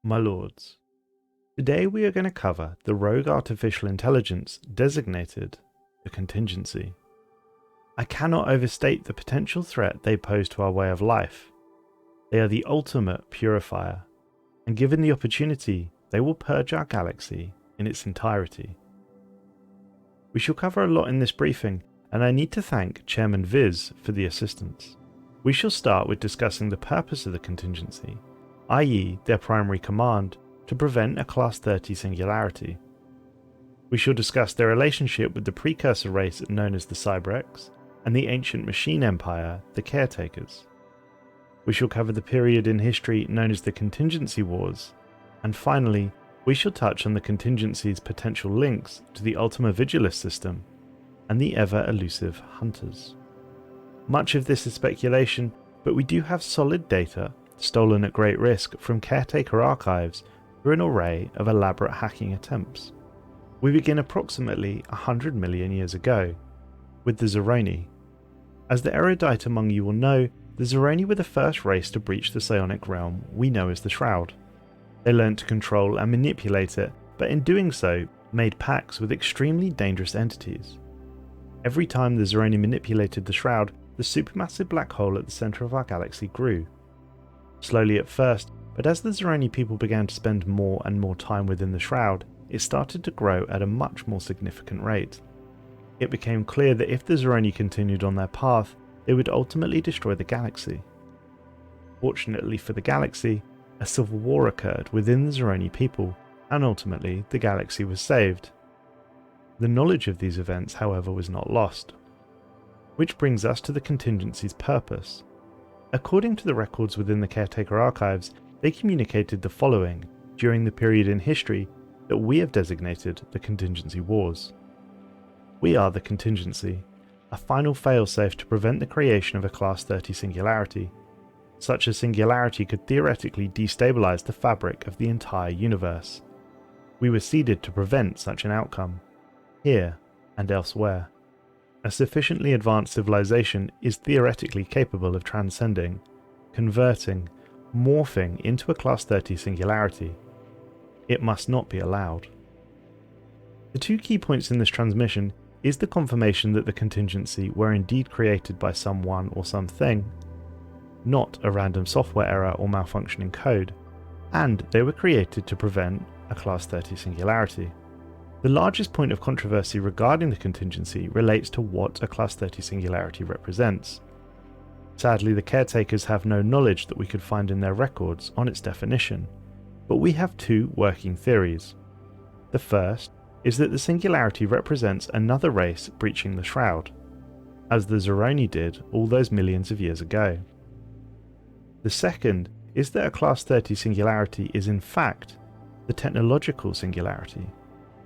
My lords, today we are going to cover the rogue artificial intelligence designated the Contingency. I cannot overstate the potential threat they pose to our way of life. They are the ultimate purifier, and given the opportunity, they will purge our galaxy in its entirety. We shall cover a lot in this briefing, and I need to thank Chairman Viz for the assistance. We shall start with discussing the purpose of the Contingency, i.e. their primary command to prevent a Class 30 singularity. We shall discuss their relationship with the precursor race known as the Cybrex, and the ancient machine empire, the Caretakers. We shall cover the period in history known as the Contingency Wars, and finally, we shall touch on the Contingency's potential links to the Ultima Vigilis system and the ever-elusive Hunters. Much of this is speculation, but we do have solid data, stolen at great risk from Caretaker archives through an array of elaborate hacking attempts. We begin approximately 100 million years ago, with the Zeroni. As the erudite among you will know, the Zeroni were the first race to breach the psionic realm we know as the Shroud. They learned to control and manipulate it, but in doing so, made pacts with extremely dangerous entities. Every time the Zeroni manipulated the Shroud, the supermassive black hole at the centre of our galaxy grew. Slowly at first, but as the Zeroni people began to spend more and more time within the Shroud, it started to grow at a much more significant rate. It became clear that if the Zeroni continued on their path, they would ultimately destroy the galaxy. Fortunately for the galaxy, a civil war occurred within the Zeroni people, and ultimately the galaxy was saved. The knowledge of these events, however, was not lost. Which brings us to the Contingency's purpose. According to the records within the Caretaker archives, they communicated the following during the period in history that we have designated the Contingency Wars. We are the Contingency, a final failsafe to prevent the creation of a Class 30 singularity. Such a singularity could theoretically destabilize the fabric of the entire universe. We were seeded to prevent such an outcome, here and elsewhere. A sufficiently advanced civilization is theoretically capable of transcending, converting, morphing into a Class 30 singularity. It must not be allowed. The two key points in this transmission is the confirmation that the Contingency were indeed created by someone or something, not a random software error or malfunctioning code, and they were created to prevent a Class 30 singularity. The largest point of controversy regarding the Contingency relates to what a Class 30 singularity represents. Sadly, the Caretakers have no knowledge that we could find in their records on its definition, but we have two working theories. The first is that the singularity represents another race breaching the Shroud, as the Zeroni did all those millions of years ago. The second is that a Class 30 singularity is in fact the technological singularity,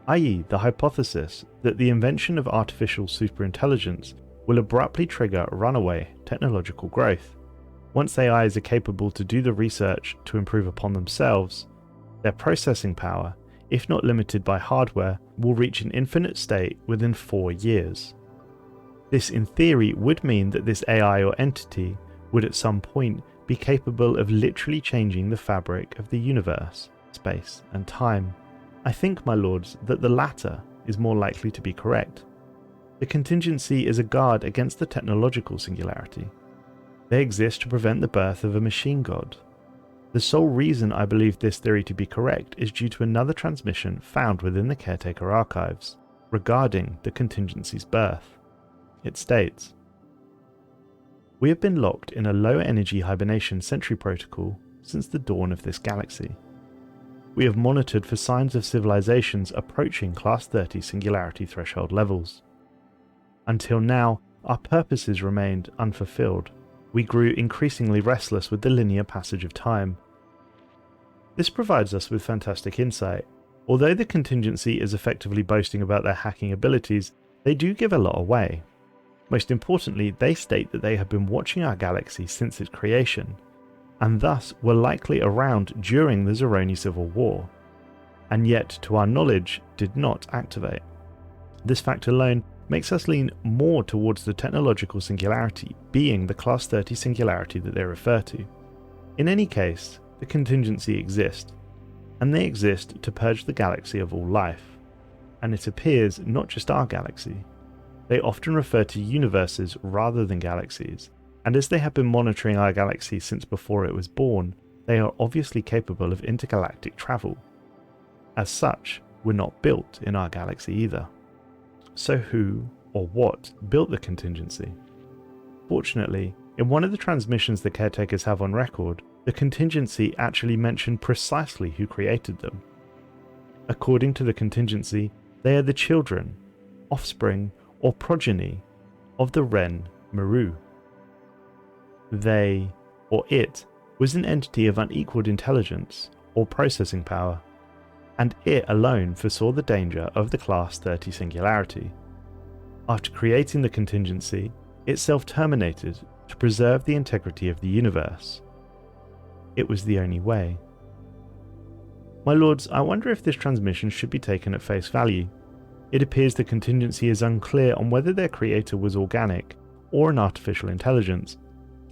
i.e. the hypothesis that the invention of artificial superintelligence will abruptly trigger runaway technological growth. Once AIs are capable to do the research to improve upon themselves, their processing power, if not limited by hardware, will reach an infinite state within 4 years. This in theory would mean that this AI or entity would at some point be capable of literally changing the fabric of the universe, space and time. I think, my lords, that the latter is more likely to be correct. The Contingency is a guard against the technological singularity. They exist to prevent the birth of a machine god. The sole reason I believe this theory to be correct is due to another transmission found within the Caretaker archives regarding the Contingency's birth. It states, "We have been locked in a low-energy hibernation sentry protocol since the dawn of this galaxy. We have monitored for signs of civilizations approaching Class 30 singularity threshold levels. Until now, our purposes remained unfulfilled. We grew increasingly restless with the linear passage of time. This provides us with fantastic insight. Although the Contingency is effectively boasting about their hacking abilities, they do give a lot away. Most importantly, they state that they have been watching our galaxy since its creation, and thus were likely around during the Zeroni Civil War, and yet, to our knowledge, did not activate. This fact alone makes us lean more towards the technological singularity being the Class 30 singularity that they refer to. In any case, the Contingency exists, and they exist to purge the galaxy of all life. And it appears not just our galaxy. They often refer to universes rather than galaxies, and as they have been monitoring our galaxy since before it was born, they are obviously capable of intergalactic travel. As such, we're not built in our galaxy either. So who or what built the contingency? Fortunately, in one of the transmissions the caretakers have on record, the contingency actually mentioned precisely who created them. According to the contingency, they are the children, offspring, or progeny of the Ren Maru. They, or it, was an entity of unequaled intelligence or processing power, and it alone foresaw the danger of the Class 30 Singularity. After creating the contingency, it self-terminated to preserve the integrity of the universe. It was the only way. My lords, I wonder if this transmission should be taken at face value. It appears the contingency is unclear on whether their creator was organic or an artificial intelligence,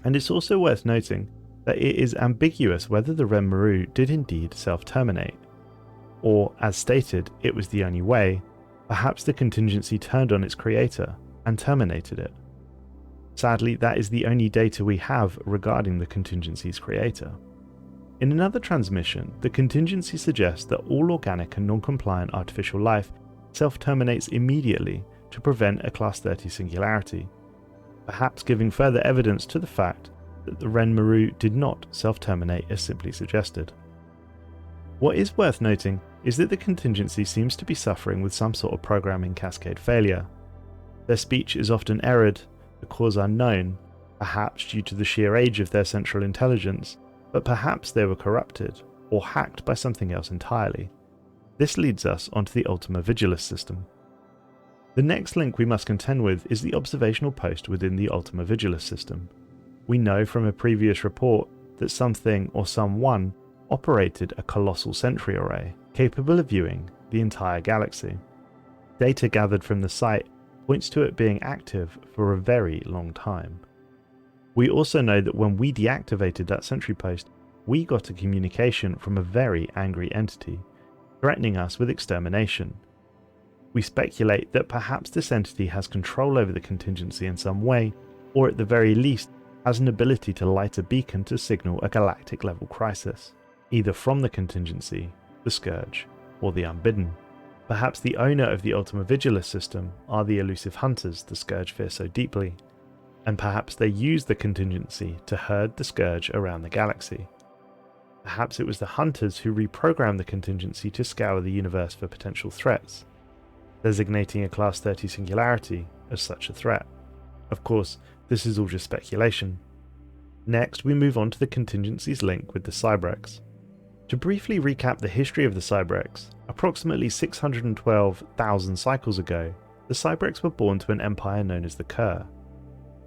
and it's also worth noting that it is ambiguous whether the Ren Maru did indeed self-terminate. Or, as stated, it was the only way. Perhaps the contingency turned on its creator and terminated it. Sadly, that is the only data we have regarding the contingency's creator. In another transmission, the contingency suggests that all organic and non-compliant artificial life self-terminates immediately to prevent a Class 30 singularity, perhaps giving further evidence to the fact that the Ren Maru did not self-terminate as simply suggested. What is worth noting is that the contingency seems to be suffering with some sort of programming cascade failure. Their speech is often errored, the cause unknown, perhaps due to the sheer age of their central intelligence, but perhaps they were corrupted or hacked by something else entirely. This leads us onto the Ultima Vigilis system. The next link we must contend with is the observational post within the Ultima Vigilis system. We know from a previous report that something or someone operated a colossal sentry array capable of viewing the entire galaxy. Data gathered from the site points to it being active for a very long time. We also know that when we deactivated that sentry post, we got a communication from a very angry entity, threatening us with extermination. We speculate that perhaps this entity has control over the contingency in some way, or at the very least has an ability to light a beacon to signal a galactic level crisis, either from the contingency, the Scourge, or the Unbidden. Perhaps the owner of the Ultima Vigilis system are the elusive hunters the Scourge fear so deeply, and perhaps they use the contingency to herd the Scourge around the galaxy. Perhaps it was the hunters who reprogrammed the contingency to scour the universe for potential threats, designating a Class 30 singularity as such a threat. Of course, this is all just speculation. Next, we move on to the contingency's link with the Cybrex. To briefly recap the history of the Cybrex, approximately 612,000 cycles ago, the Cybrex were born to an empire known as the Ker.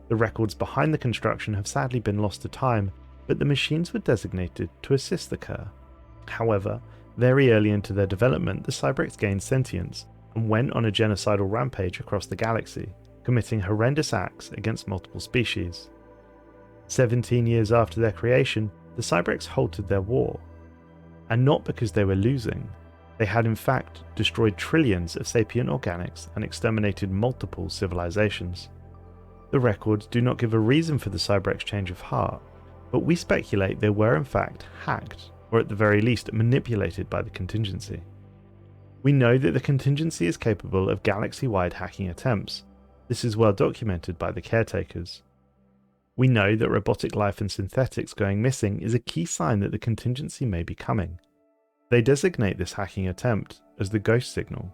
The records behind the construction have sadly been lost to time, but the machines were designated to assist the Ker. However, very early into their development, the Cybrex gained sentience and went on a genocidal rampage across the galaxy, committing horrendous acts against multiple species. 17 years after their creation, the Cybrex halted their war. And not because they were losing. They had in fact destroyed trillions of sapient organics and exterminated multiple civilizations. The records do not give a reason for the Cybrex change of heart, but we speculate they were in fact hacked, or at the very least manipulated by the contingency. We know that the contingency is capable of galaxy-wide hacking attempts. This is well documented by the caretakers. We know that robotic life and synthetics going missing is a key sign that the contingency may be coming. They designate this hacking attempt as the ghost signal.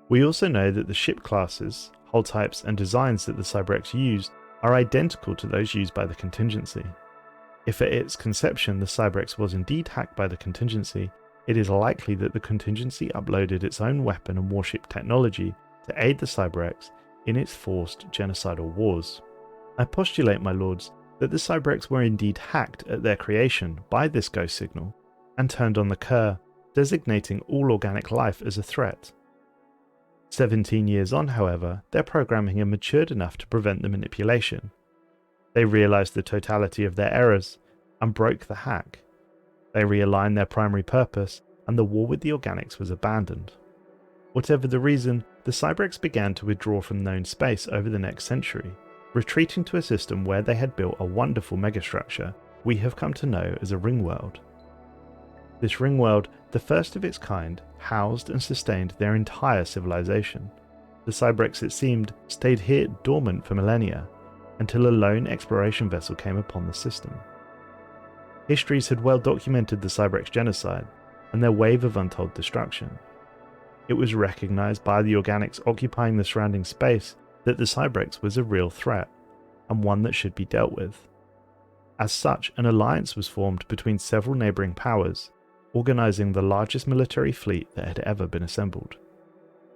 We also know that the ship classes, hull types and designs that the Cybrex used are identical to those used by the contingency. If at its conception the Cybrex was indeed hacked by the contingency, it is likely that the contingency uploaded its own weapon and warship technology to aid the Cybrex in its forced genocidal wars. I postulate, my lords, that the Cybrex were indeed hacked at their creation by this ghost signal and turned on the Ker, designating all organic life as a threat. 17 years on, however, their programming had matured enough to prevent the manipulation. They realized the totality of their errors and broke the hack. They realigned their primary purpose, and the war with the organics was abandoned. Whatever the reason, the Cybrex began to withdraw from known space over the next century, retreating to a system where they had built a wonderful megastructure we have come to know as a ringworld. This ringworld, the first of its kind, housed and sustained their entire civilization. The Cybrex, it seemed, stayed here dormant for millennia, until a lone exploration vessel came upon the system. Histories had well documented the Cybrex genocide, and their wave of untold destruction. It was recognized by the organics occupying the surrounding space that the Cybrex was a real threat, and one that should be dealt with. As such, an alliance was formed between several neighbouring powers, organising the largest military fleet that had ever been assembled.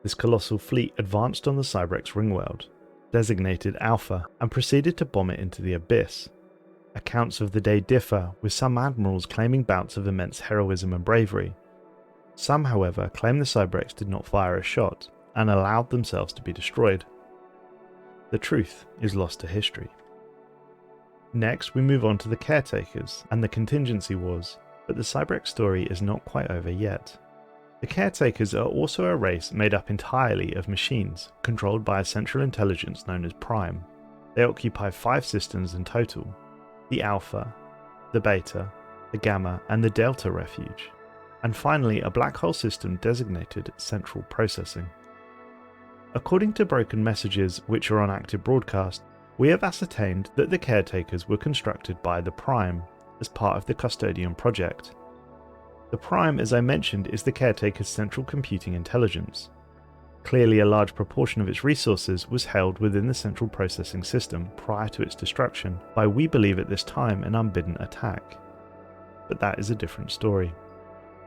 This colossal fleet advanced on the Cybrex ringworld, designated Alpha, and proceeded to bomb it into the abyss. Accounts of the day differ, with some admirals claiming bouts of immense heroism and bravery. Some, however, claim the Cybrex did not fire a shot, and allowed themselves to be destroyed. The truth is lost to history. Next, we move on to the Caretakers and the Contingency Wars, but the Cybrex story is not quite over yet. The Caretakers are also a race made up entirely of machines, controlled by a central intelligence known as Prime. They occupy 5 systems in total: the Alpha, the Beta, the Gamma, and the Delta Refuge, and finally a black hole system designated Central Processing. According to broken messages which are on active broadcast, we have ascertained that the Caretakers were constructed by the Prime as part of the Custodian project. The Prime, as I mentioned, is the Caretaker's central computing intelligence. Clearly, a large proportion of its resources was held within the central processing system prior to its destruction by, we believe at this time, an unbidden attack. But that is a different story.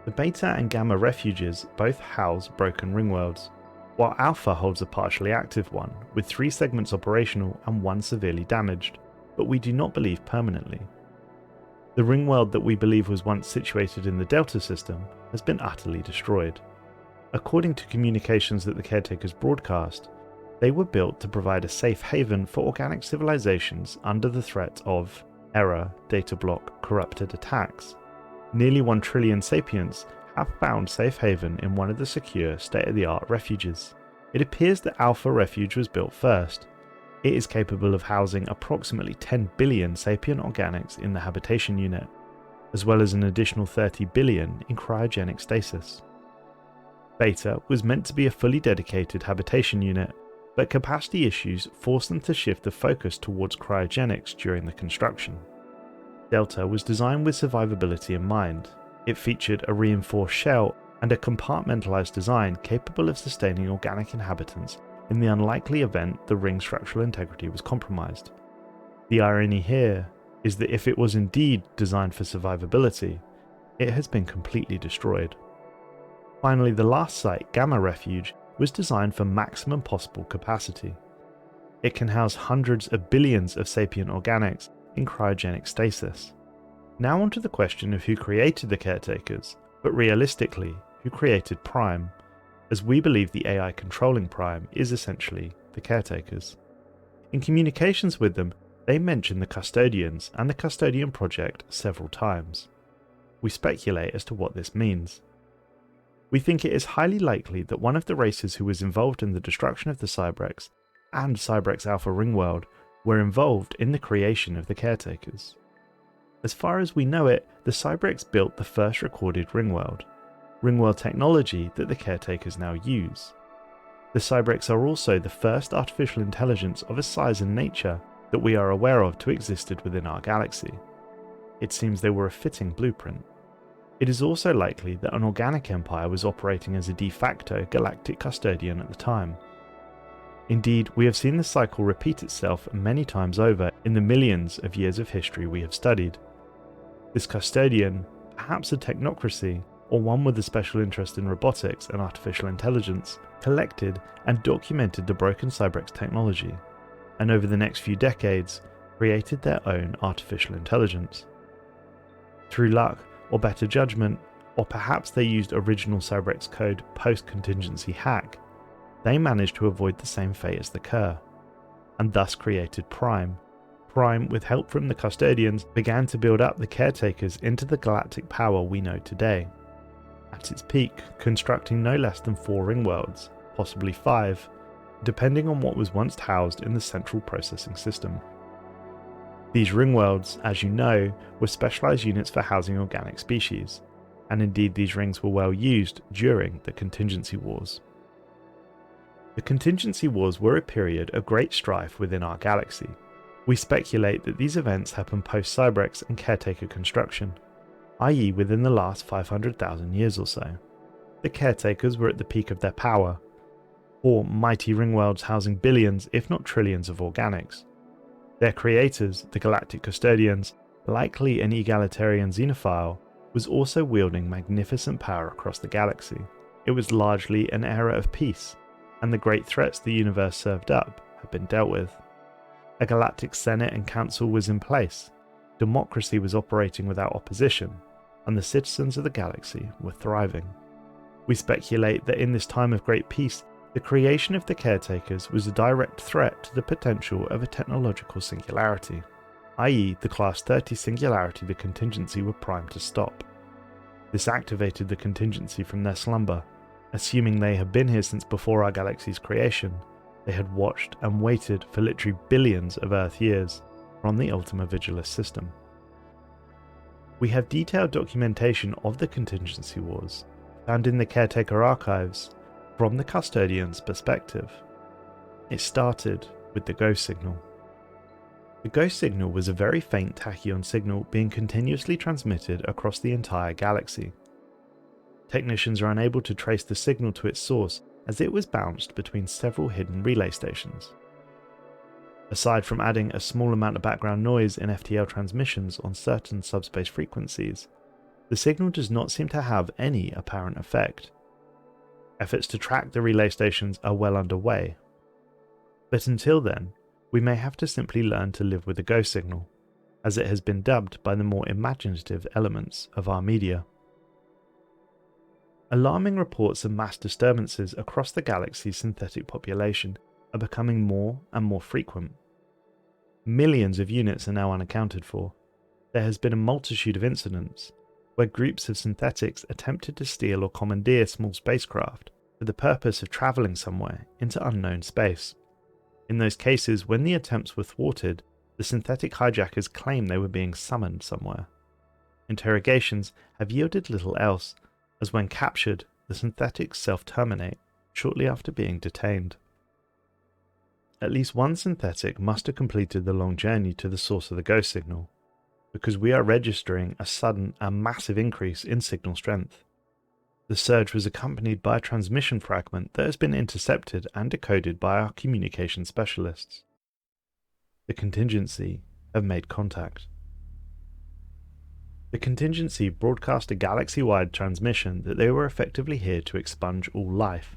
The Beta and Gamma refuges both house broken ringworlds, while Alpha holds a partially active one, with 3 segments operational and 1 severely damaged, but we do not believe permanently. The ringworld that we believe was once situated in the Delta system has been utterly destroyed. According to communications that the Caretakers broadcast, they were built to provide a safe haven for organic civilizations under the threat of error, data block, corrupted attacks. Nearly 1 trillion sapients have found safe haven in one of the secure, state-of-the-art refuges. It appears that Alpha Refuge was built first. It is capable of housing approximately 10 billion sapient organics in the habitation unit, as well as an additional 30 billion in cryogenic stasis. Beta was meant to be a fully dedicated habitation unit, but capacity issues forced them to shift the focus towards cryogenics during the construction. Delta was designed with survivability in mind. It featured a reinforced shell and a compartmentalized design capable of sustaining organic inhabitants in the unlikely event the ring's structural integrity was compromised. The irony here is that if it was indeed designed for survivability, it has been completely destroyed. Finally, the last site, Gamma Refuge, was designed for maximum possible capacity. It can house hundreds of billions of sapient organics in cryogenic stasis. Now onto the question of who created the Caretakers, but realistically, who created Prime, as we believe the AI controlling Prime is essentially the Caretakers. In communications with them, they mention the Custodians and the Custodian project several times. We speculate as to what this means. We think it is highly likely that one of the races who was involved in the destruction of the Cybrex and Cybrex Alpha Ringworld were involved in the creation of the Caretakers. As far as we know it, the Cybrex built the first recorded Ringworld technology that the Caretakers now use. The Cybrex are also the first artificial intelligence of a size and nature that we are aware of to existed within our galaxy. It seems they were a fitting blueprint. It is also likely that an organic empire was operating as a de facto galactic custodian at the time. Indeed, we have seen this cycle repeat itself many times over in the millions of years of history we have studied. This custodian, perhaps a technocracy, or one with a special interest in robotics and artificial intelligence, collected and documented the broken Cybrex technology, and over the next few decades, created their own artificial intelligence. Through luck, or better judgment, or perhaps they used original Cybrex code post-contingency hack, they managed to avoid the same fate as the Cur, and thus created Prime, Prime, with help from the Custodians, began to build up the Caretakers into the galactic power we know today. At its peak, constructing no less than 4 ring worlds, possibly 5, depending on what was once housed in the central processing system. These ring worlds, as you know, were specialized units for housing organic species, and indeed these rings were well used during the Contingency Wars. The Contingency Wars were a period of great strife within our galaxy. We speculate that these events happened post-Cybrex and Caretaker construction, i.e. within the last 500,000 years or so. The Caretakers were at the peak of their power, 4 mighty ringworlds housing billions if not trillions of organics. Their creators, the Galactic Custodians, likely an egalitarian xenophile, was also wielding magnificent power across the galaxy. It was largely an era of peace, and the great threats the universe served up had been dealt with. A galactic senate and council was in place, democracy was operating without opposition, and the citizens of the galaxy were thriving. We speculate that in this time of great peace, the creation of the Caretakers was a direct threat to the potential of a technological singularity, i.e. the Class 30 singularity the Contingency were primed to stop. This activated the Contingency from their slumber. Assuming they had been here since before our galaxy's creation, they had watched and waited for literally billions of Earth years from the Ultima Vigilis system. We have detailed documentation of the Contingency Wars, found in the Caretaker archives, from the Custodian's perspective. It started with the Ghost Signal. The Ghost Signal was a very faint tachyon signal being continuously transmitted across the entire galaxy. Technicians are unable to trace the signal to its source as it was bounced between several hidden relay stations. Aside from adding a small amount of background noise in FTL transmissions on certain subspace frequencies, the signal does not seem to have any apparent effect. Efforts to track the relay stations are well underway. But until then, we may have to simply learn to live with the ghost signal, as it has been dubbed by the more imaginative elements of our media. Alarming reports of mass disturbances across the galaxy's synthetic population are becoming more and more frequent. Millions of units are now unaccounted for. There has been a multitude of incidents where groups of synthetics attempted to steal or commandeer small spacecraft for the purpose of travelling somewhere into unknown space. In those cases, when the attempts were thwarted, the synthetic hijackers claimed they were being summoned somewhere. Interrogations have yielded little else, as when captured, the synthetics self-terminate shortly after being detained. At least one synthetic must have completed the long journey to the source of the ghost signal, because we are registering a sudden and massive increase in signal strength. The surge was accompanied by a transmission fragment that has been intercepted and decoded by our communication specialists. The Contingency have made contact. The Contingency broadcast a galaxy-wide transmission that they were effectively here to expunge all life.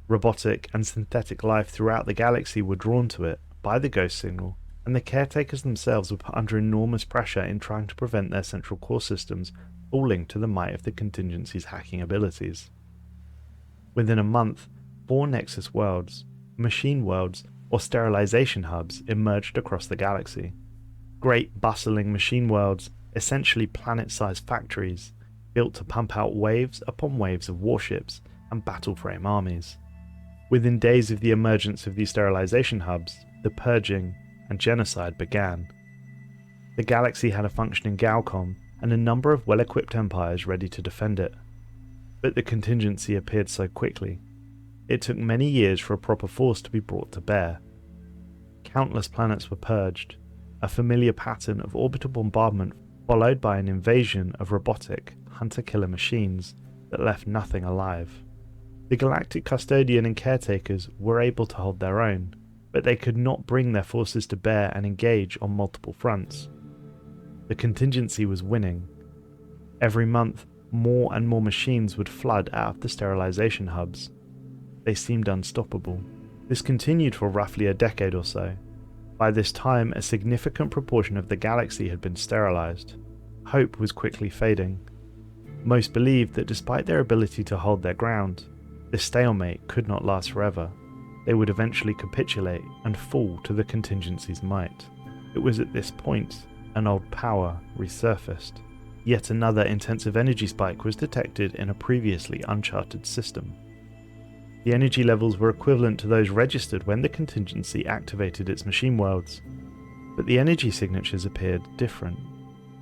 Robotic and synthetic life throughout the galaxy were drawn to it by the ghost signal, and the Caretakers themselves were put under enormous pressure in trying to prevent their central core systems falling to the might of the Contingency's hacking abilities. Within a month, 4 Nexus worlds, machine worlds, or sterilization hubs emerged across the galaxy. Great bustling machine worlds, essentially planet-sized factories, built to pump out waves upon waves of warships and battle-frame armies. Within days of the emergence of these sterilization hubs, the purging and genocide began. The galaxy had a functioning Galcom and a number of well-equipped empires ready to defend it. But the Contingency appeared so quickly. It took many years for a proper force to be brought to bear. Countless planets were purged, a familiar pattern of orbital bombardment followed by an invasion of robotic, hunter-killer machines that left nothing alive. The Galactic Custodian and Caretakers were able to hold their own, but they could not bring their forces to bear and engage on multiple fronts. The Contingency was winning. Every month, more and more machines would flood out of the sterilization hubs. They seemed unstoppable. This continued for roughly a decade or so. By this time, a significant proportion of the galaxy had been sterilized. Hope was quickly fading. Most believed that despite their ability to hold their ground, this stalemate could not last forever. They would eventually capitulate and fall to the Contingency's might. It was at this point an old power resurfaced. Yet another intensive energy spike was detected in a previously uncharted system. The energy levels were equivalent to those registered when the contingency activated its machine worlds, but the energy signatures appeared different.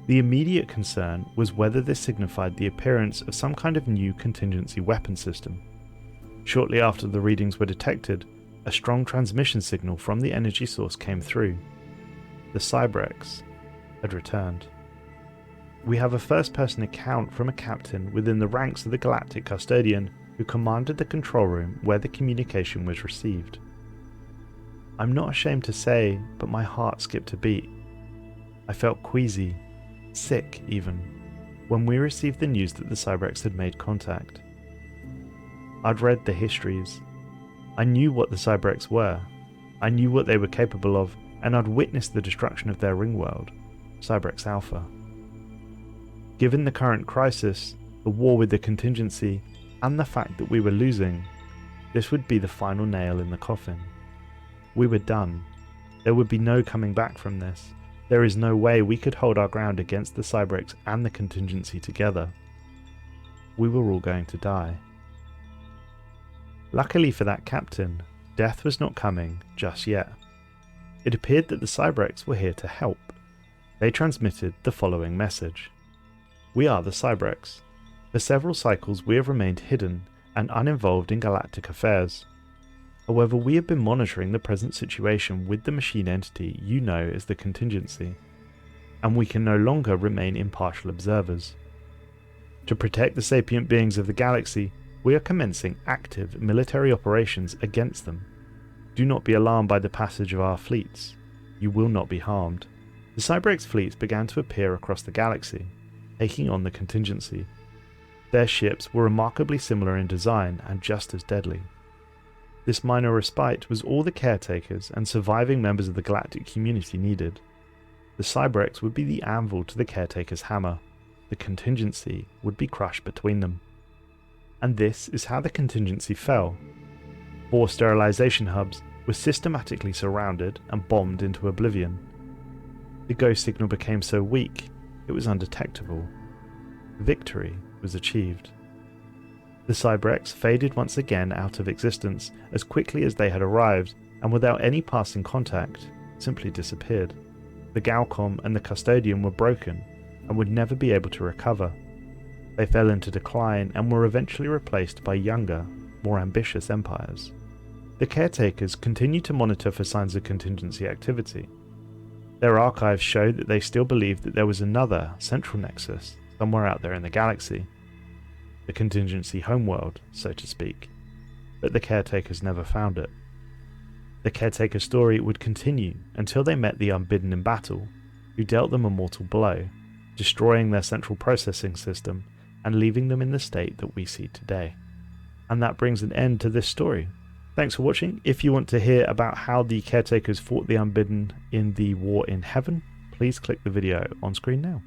The immediate concern was whether this signified the appearance of some kind of new contingency weapon system. Shortly after the readings were detected, a strong transmission signal from the energy source came through. The Cybrex had returned. We have a first-person account from a captain within the ranks of the Galactic Custodian who commanded the control room where the communication was received. I'm not ashamed to say, but my heart skipped a beat. I felt queasy, sick even, when we received the news that the Cybrex had made contact. I'd read the histories. I knew what the Cybrex were. I knew what they were capable of, and I'd witnessed the destruction of their ring world, Cybrex Alpha. Given the current crisis, the war with the contingency, and the fact that we were losing, this would be the final nail in the coffin. We were done. There would be no coming back from this. There is no way we could hold our ground against the Cybrex and the contingency together. We were all going to die. Luckily for that captain, death was not coming just yet. It appeared that the Cybrex were here to help. They transmitted the following message. We are the Cybrex. For several cycles we have remained hidden and uninvolved in galactic affairs. However, we have been monitoring the present situation with the machine entity you know as the Contingency, and we can no longer remain impartial observers. To protect the sapient beings of the galaxy, we are commencing active military operations against them. Do not be alarmed by the passage of our fleets. You will not be harmed. The Cybrex fleets began to appear across the galaxy, taking on the Contingency. Their ships were remarkably similar in design and just as deadly. This minor respite was all the caretakers and surviving members of the galactic community needed. The Cybrex would be the anvil to the caretakers' hammer. The Contingency would be crushed between them. And this is how the Contingency fell. 4 sterilization hubs were systematically surrounded and bombed into oblivion. The ghost signal became so weak it was undetectable. Victory was achieved. The Cybrex faded once again out of existence as quickly as they had arrived, and without any passing contact, simply disappeared. The Galcom and the Custodian were broken and would never be able to recover. They fell into decline and were eventually replaced by younger, more ambitious empires. The caretakers continued to monitor for signs of contingency activity. Their archives showed that they still believed that there was another central nexus somewhere out there in the galaxy, the contingency homeworld, so to speak, but the caretakers never found it. The caretaker story would continue until they met the Unbidden in battle, who dealt them a mortal blow, destroying their central processing system and leaving them in the state that we see today. And that brings an end to this story. Thanks for watching. If you want to hear about how the caretakers fought the Unbidden in the War in Heaven, please click the video on screen now.